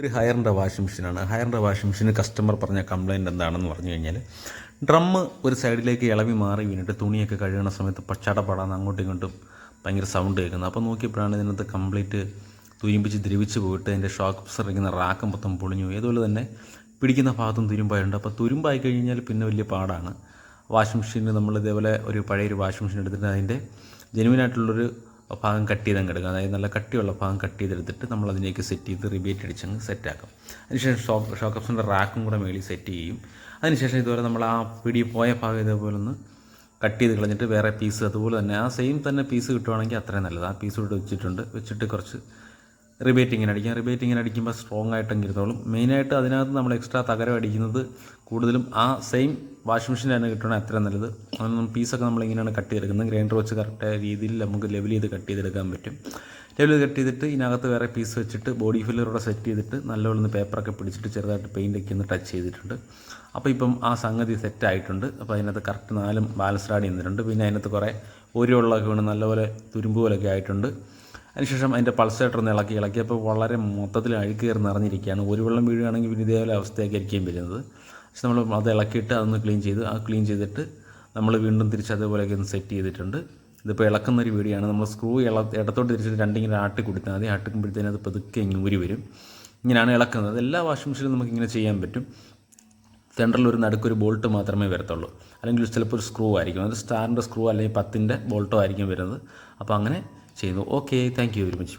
ഒരു ഹയറിൻ്റെ വാഷിംഗ് മെഷീനാണ്. ഹയറിൻ്റെ വാഷിംഗ് മെഷീന് കസ്റ്റമർ പറഞ്ഞ കംപ്ലയിൻറ്റ് എന്താണെന്ന് പറഞ്ഞു കഴിഞ്ഞാൽ, ഡ്രമ്മ് ഒരു സൈഡിലേക്ക് ഇളവി മാറി വീണിട്ട് തുണിയൊക്കെ കഴുകുന്ന സമയത്ത് ചടപടാന്ന് അങ്ങോട്ടും ഇങ്ങോട്ടും ഭയങ്കര സൗണ്ട് കേൾക്കുന്നത്. അപ്പോൾ നോക്കിയപ്പോഴാണ് ഇതിനകത്ത് കംപ്ലീറ്റ് തുരുമ്പിച്ച് ദ്രവിച്ച് പോയിട്ട് അതിൻ്റെ ഷോക്ക് അബ്സോർബർ ഇരിക്കുന്ന റാക്ക് മൊത്തം പൊളിഞ്ഞു. ഏതുപോലെ തന്നെ പിടിക്കുന്ന ഭാഗത്തും തുരുമ്പായിട്ടുണ്ട്. അപ്പോൾ തുരുമ്പായി കഴിഞ്ഞാൽ പിന്നെ വലിയ പാടാണ്. വാഷിംഗ് മെഷീനിൽ നമ്മൾ ഇതേപോലെ ഒരു പഴയൊരു വാഷിംഗ് മെഷീൻ എടുത്തിട്ട് അതിൻ്റെ ജെനുവിനായിട്ടുള്ളൊരു ഭാഗം കട്ട് ചെയ്തങ്ങ് എടുക്കുക. അതായത് നല്ല കട്ടിയുള്ള ഭാഗം കട്ട് ചെയ്തെടുത്തിട്ട് നമ്മളതിലേക്ക് സെറ്റ് ചെയ്ത് റിബേറ്റ് അടിച്ചങ്ങ് സെറ്റാക്കും. അതിനുശേഷം ഷോക്ക് അബ്സോർബറിൻ്റെ റാക്കും കൂടെ മേളിൽ സെറ്റ് ചെയ്യും. അതിനുശേഷം ഇതുപോലെ നമ്മൾ ആ പോയ ഭാഗം ഇതേപോലെ ഒന്ന് കട്ട് ചെയ്ത് കളഞ്ഞിട്ട് വേറെ പീസ് അതുപോലെ തന്നെ ആ സെയിം തന്നെ പീസ് കിട്ടുവാണെങ്കിൽ അത്രയും നല്ലത്. ആ പീസ് ഇവിടെ വെച്ചിട്ട് കുറച്ച് റിബേറ്റിങ്ങിന് അടിക്കാം. റിബേറ്റിങ്ങിന് അടിക്കുമ്പോൾ സ്ട്രോങ് ആയിട്ടങ്ങ് ഇരുന്നോളും. മെയിനായിട്ട് അതിനകത്ത് നമ്മൾ എക്സ്ട്രാ തകരം അടിക്കുന്നത് കൂടുതലും ആ സെയിം വാഷിംഗ് മെഷീൻ തന്നെ കിട്ടണം അത്രയും നല്ലത്. അതൊന്നും പീസൊക്കെ നമ്മളിങ്ങനെയാണ് കട്ട് ചെയ്തെടുക്കുന്നത്. ഗ്രൈൻഡർ വെച്ച് കറക്റ്റായ രീതിയിൽ നമുക്ക് ലെവൽ ചെയ്ത് കട്ട് ചെയ്തെടുക്കാൻ പറ്റും. ലെവൽ ചെയ്ത് കട്ട് ചെയ്തിട്ട് ഇതിനകത്ത് വേറെ പീസ് വെച്ചിട്ട് ബോഡി ഫില്ലറോടെ സെറ്റ് ചെയ്തിട്ട് നല്ലപോലെ പേപ്പറൊക്കെ പിടിച്ചിട്ട് ചെറുതായിട്ട് പെയിൻ്റൊക്കെ ഒന്ന് ടച്ച് ചെയ്തിട്ടുണ്ട്. അപ്പോൾ ഇപ്പം ആ സംഗതി സെറ്റായിട്ടുണ്ട്. അപ്പോൾ അതിനകത്ത് കറക്റ്റ് 4 ബാലൻസ്ഡ് ആഡ് ചെയ്യുന്നുണ്ട്. പിന്നെ അതിനകത്ത് കുറേ ഉരുവെള്ളമൊക്കെ വീണ് നല്ലപോലെ തുരുമ്പ് പോലൊക്കെ ആയിട്ടുണ്ട്. അതിനുശേഷം അതിൻ്റെ പൾസേറ്റർ ഒന്ന് ഇളക്കിയപ്പോൾ വളരെ മൊത്തത്തിൽ അഴുക്ക് കയറി നിറഞ്ഞിരിക്കുകയാണ്. ഒരു വെള്ളം വീഴുകയാണെങ്കിൽ പിന്നെ ഇതേപോലെ അവസ്ഥയൊക്കെ ആയിരിക്കും വരുന്നത്. പക്ഷെ നമ്മൾ അത് ഇളക്കിയിട്ട് അതൊന്ന് ക്ലീൻ ചെയ്തിട്ട് നമ്മൾ വീണ്ടും തിരിച്ച് അതേപോലെയൊക്കെ ഒന്ന് സെറ്റ് ചെയ്തിട്ടുണ്ട്. ഇതിപ്പോൾ ഇളക്കുന്നൊരു വീഡിയോയാണ്. നമ്മൾ സ്ക്രൂ ഇടത്തോട്ട് തിരിച്ചിട്ട് രണ്ടിങ്ങനെ ആട്ടി കൊടുത്താൽ മതി. ആട്ടിക്കുമ്പോഴത്തേനും അത് പതുക്കെ ഇങ്ങനെ ഊരി വരും. ഇങ്ങനെയാണ് ഇളക്കുന്നത്. എല്ലാ വാഷിംഗ് മെഷീനും നമുക്കിങ്ങനെ ചെയ്യാൻ പറ്റും. സെൻറ്ററിൽ ഒരു നടുക്കൊരു ബോൾട്ട് മാത്രമേ വരത്തുള്ളൂ. അല്ലെങ്കിൽ ചിലപ്പോൾ ഒരു സ്ക്രൂ ആയിരിക്കും. അത് സ്റ്റാറിൻ്റെ സ്ക്രൂ അല്ലെങ്കിൽ 10ൻ്റെ ബോൾട്ടോ ആയിരിക്കും വരുന്നത്. അപ്പോൾ അങ്ങനെ ചെയ്യുന്നു. Okay, thank you very much.